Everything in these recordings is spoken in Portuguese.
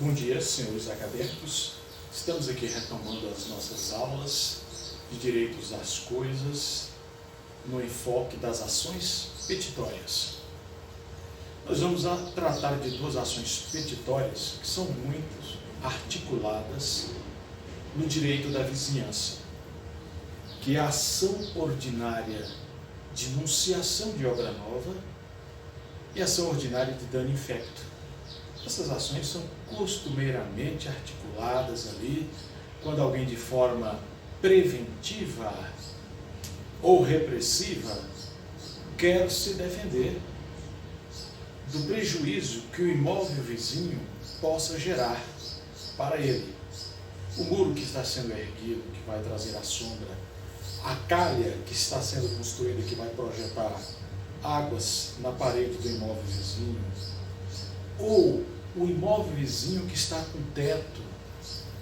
Bom dia, senhores acadêmicos. Estamos aqui retomando as nossas aulas de direitos das coisas no enfoque das ações petitórias. Nós vamos tratar de duas ações petitórias que são muito articuladas no direito da vizinhança, que é a ação ordinária de enunciação de obra nova e a ação ordinária de dano infecto. Essas ações são costumeiramente articuladas ali quando alguém de forma preventiva ou repressiva quer se defender do prejuízo que o imóvel vizinho possa gerar para ele. O muro que está sendo erguido, que vai trazer a sombra, a calha que está sendo construída, que vai projetar águas na parede do imóvel vizinho, ou o imóvel vizinho que está com o teto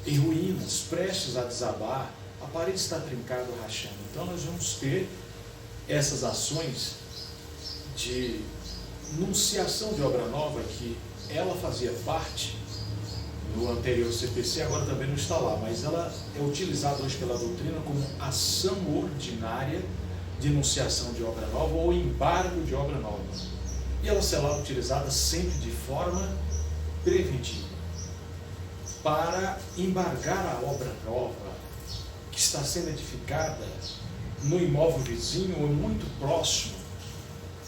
em ruínas, prestes a desabar, a parede está trincada, rachando. Então nós vamos ter essas ações de enunciação de obra nova, que ela fazia parte no anterior CPC, agora também não está lá, mas ela é utilizada hoje pela doutrina como ação ordinária de enunciação de obra nova ou embargo de obra nova. E ela será utilizada sempre de forma preventiva para embargar a obra nova que está sendo edificada no imóvel vizinho ou muito próximo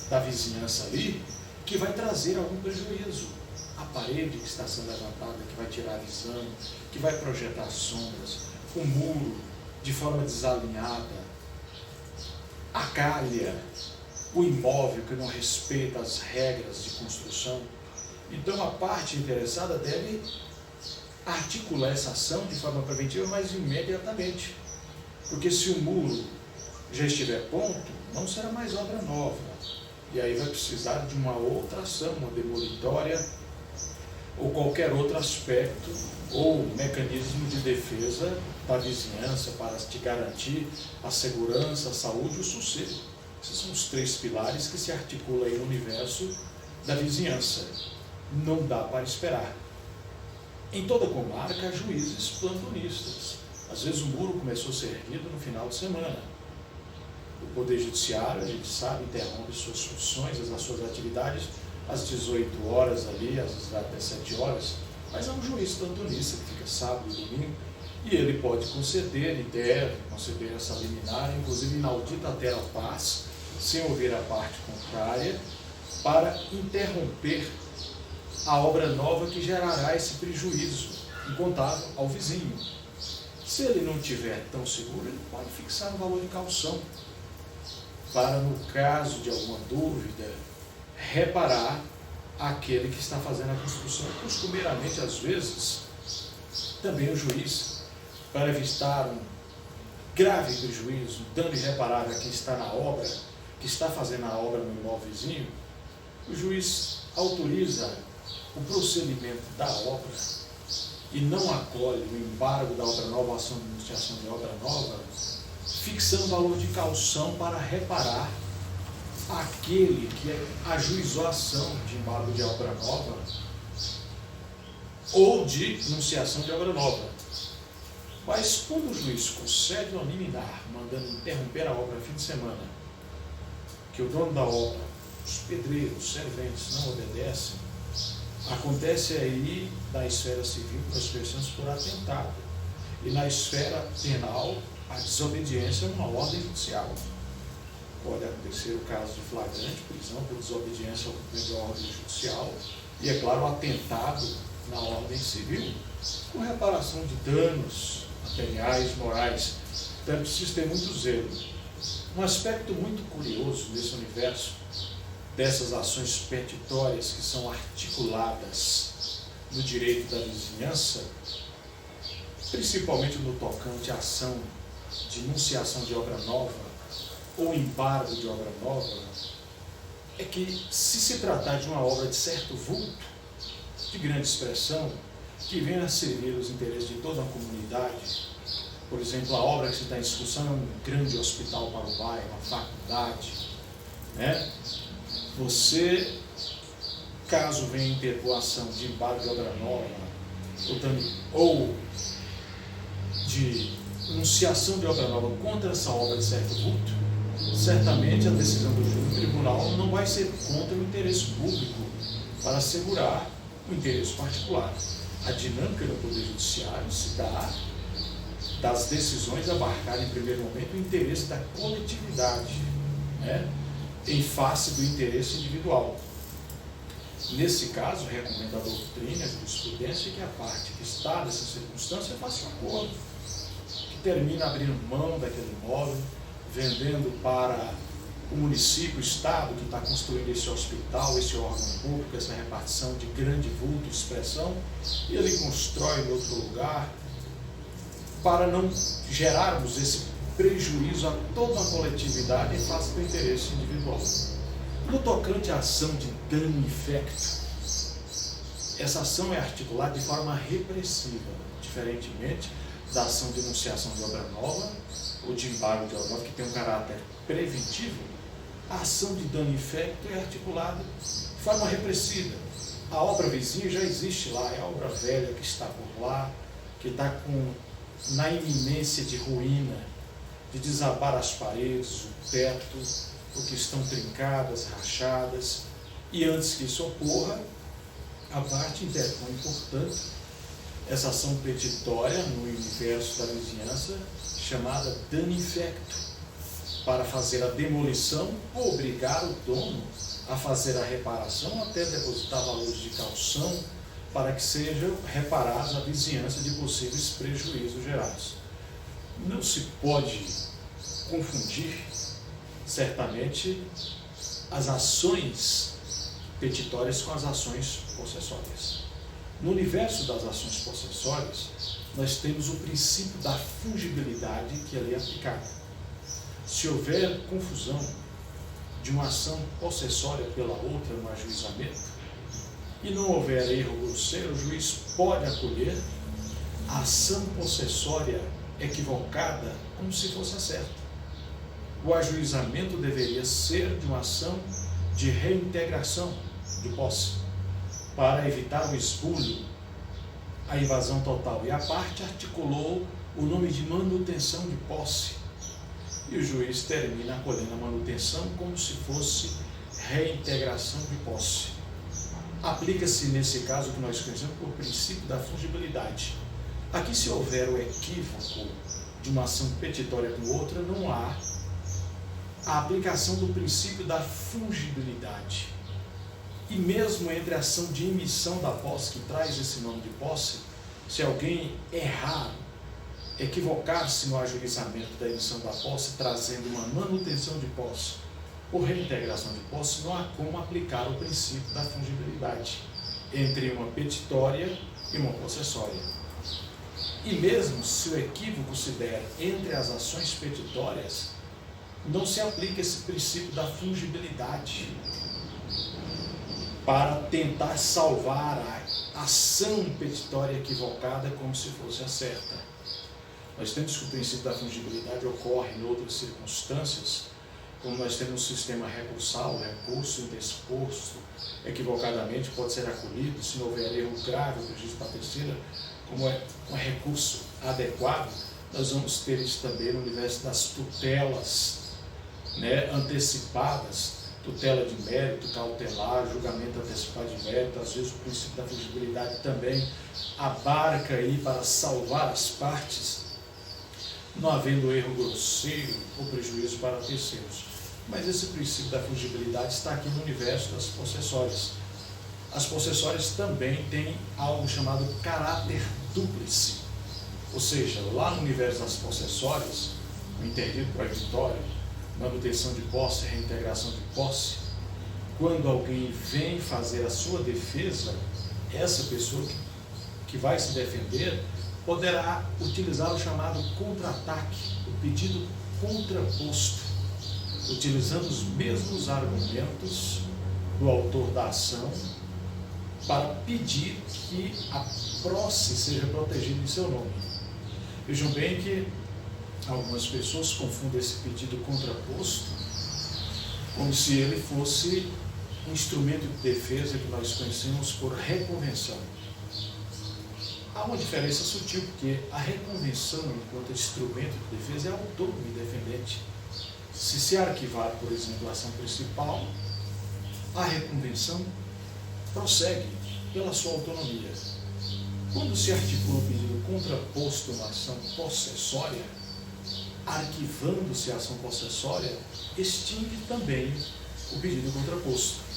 da vizinhança ali, que vai trazer algum prejuízo. A parede que está sendo levantada, que vai tirar a visão, que vai projetar sombras, o muro de forma desalinhada, a calha, o imóvel que não respeita as regras de construção. Então a parte interessada deve articular essa ação de forma preventiva, mas imediatamente. Porque se o muro já estiver pronto, não será mais obra nova. E aí vai precisar de uma outra ação, uma demolitória, ou qualquer outro aspecto, ou mecanismo de defesa da vizinhança para te garantir a segurança, a saúde e o sossego. Esses são os três pilares que se articulam aí no universo da vizinhança. Não dá para esperar. Em toda comarca há juízes plantonistas. Às vezes o muro começou a ser erguido no final de semana. O Poder Judiciário, a gente sabe, interrompe suas funções, as suas atividades às 18 horas ali, às vezes vai até 7 horas, mas é um juiz plantonista que fica sábado e domingo, e ele pode conceder, e deve conceder essa liminar, inclusive inaudita até a paz, sem ouvir a parte contrária, para interromper a obra nova que gerará esse prejuízo incontável ao vizinho. Se ele não estiver tão seguro, ele pode fixar um valor de caução para, no caso de alguma dúvida, reparar aquele que está fazendo a construção. Costumeiramente, às vezes, também o juiz, para evitar um grave prejuízo, um dano irreparável a quem está na obra, que está fazendo a obra no imóvel vizinho, o juiz autoriza o procedimento da obra e não acolhe o embargo da obra nova, a ação de enunciação de obra nova, fixando valor de caução para reparar aquele que ajuizou a ação de embargo de obra nova ou de enunciação de obra nova. Mas quando o juiz concede uma liminar, mandando interromper a obra no fim de semana, que o dono da obra, os pedreiros, os serventes não obedecem, acontece aí na esfera civil prospeções por atentado. E na esfera penal, a desobediência é uma ordem judicial. Pode acontecer o caso de flagrante, prisão por desobediência ao cumprimento de ordem judicial, e, é claro, o atentado na ordem civil, com reparação de danos materiais, morais. Então é preciso ter muito zelo. Um aspecto muito curioso nesse universo dessas ações petitórias que são articuladas no direito da vizinhança, principalmente no tocante à ação de enunciação de obra nova ou embargo de obra nova, é que, se tratar de uma obra de certo vulto, de grande expressão, que venha a servir os interesses de toda a comunidade, por exemplo, a obra que se está em discussão é um grande hospital para o bairro, uma faculdade, né? Você, caso venha interpor ação de embargo de obra nova ou de enunciação de obra nova contra essa obra de certo vulto, certamente a decisão do tribunal não vai ser contra o interesse público para assegurar o interesse particular. A dinâmica do Poder Judiciário se dá das decisões abarcarem em primeiro momento o interesse da coletividade, né, em face do interesse individual. Nesse caso, recomenda a doutrina, a jurisprudência, que a parte que está nessa circunstância faça um acordo, que termina abrindo mão daquele imóvel, vendendo para o município, o Estado, que está construindo esse hospital, esse órgão público, essa repartição de grande vulto e expressão, e ele constrói em outro lugar, para não gerarmos esse prejuízo a toda a coletividade em face do interesse individual. No tocante à ação de dano infecto, essa ação é articulada de forma repressiva, diferentemente da ação de enunciação de obra nova ou de embargo de obra nova, que tem um caráter preventivo. A ação de dano infecto é articulada de forma repressiva. A obra vizinha já existe lá, é a obra velha que está por lá, que está na iminência de ruína, de desabar as paredes, o teto, porque estão trincadas, rachadas, e antes que isso ocorra, a parte interpõe, portanto, essa ação petitória no universo da vizinhança, chamada dano infecto, para fazer a demolição ou obrigar o dono a fazer a reparação, até depositar valores de caução, para que sejam reparados a vizinhança de possíveis prejuízos gerados. Não se pode confundir, certamente, as ações petitórias com as ações possessórias. No universo das ações possessórias, nós temos o princípio da fungibilidade que ali é aplicada. Se houver confusão de uma ação possessória pela outra no ajuizamento, e não houver erro grosseiro, o juiz pode acolher a ação possessória equivocada como se fosse a certa. O ajuizamento deveria ser de uma ação de reintegração de posse, para evitar o esbulho, a invasão total. E a parte articulou o nome de manutenção de posse. E o juiz termina acolhendo a manutenção como se fosse reintegração de posse. Aplica-se, nesse caso, o que nós conhecemos por princípio da fungibilidade. Aqui, se houver o equívoco de uma ação petitória com outra, não há a aplicação do princípio da fungibilidade. E mesmo entre a ação de emissão da posse, que traz esse nome de posse, se alguém errar, equivocar-se no ajuizamento da emissão da posse, trazendo uma manutenção de posse ou reintegração de posse, não há como aplicar o princípio da fungibilidade entre uma petitória e uma possessória. E mesmo se o equívoco se der entre as ações petitórias, não se aplica esse princípio da fungibilidade para tentar salvar a ação petitória equivocada como se fosse a certa. Nós temos que o princípio da fungibilidade ocorre em outras circunstâncias, como nós temos o sistema recursal, o recurso indisposto equivocadamente pode ser acolhido, se não houver erro grave, prejuízo para a terceira, como é um recurso adequado, nós vamos ter isso também no universo das tutelas, né, antecipadas, tutela de mérito, cautelar, julgamento antecipado de mérito. Às vezes o princípio da fungibilidade também abarca aí para salvar as partes, não havendo erro grosseiro ou prejuízo para terceiros. Mas esse princípio da fungibilidade está aqui no universo das possessórias. As possessórias também têm algo chamado caráter dúplice, ou seja, lá no universo das possessórias, o interdito proibitório, manutenção de posse, reintegração de posse, quando alguém vem fazer a sua defesa, essa pessoa que vai se defender poderá utilizar o chamado contra-ataque, o pedido contraposto, utilizando os mesmos argumentos do autor da ação para pedir que a posse seja protegida em seu nome. Vejam bem que algumas pessoas confundem esse pedido contraposto como se ele fosse um instrumento de defesa que nós conhecemos por reconvenção. há uma diferença sutil, porque a reconvenção, enquanto instrumento de defesa, é autônoma e independente. Se arquivar, por exemplo, a ação principal, a reconvenção prossegue pela sua autonomia. Quando se articula o pedido contraposto na ação possessória, arquivando-se a ação possessória, extingue também o pedido contraposto.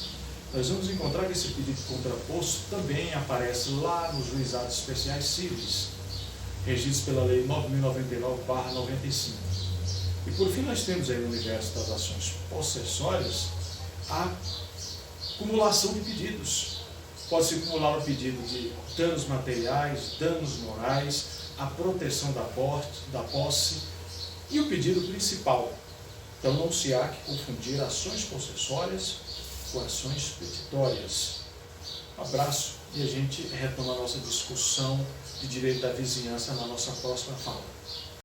Nós vamos encontrar que esse pedido contraposto também aparece lá nos juizados especiais cíveis, regidos pela Lei 9.099/95. E por fim nós temos aí no universo das ações possessórias a acumulação de pedidos. Pode-se acumular o pedido de danos materiais, danos morais, a proteção da posse e o pedido principal. Então não se há que confundir ações possessórias com ações petitórias. Um abraço e a gente retoma a nossa discussão de direito da vizinhança na nossa próxima fala.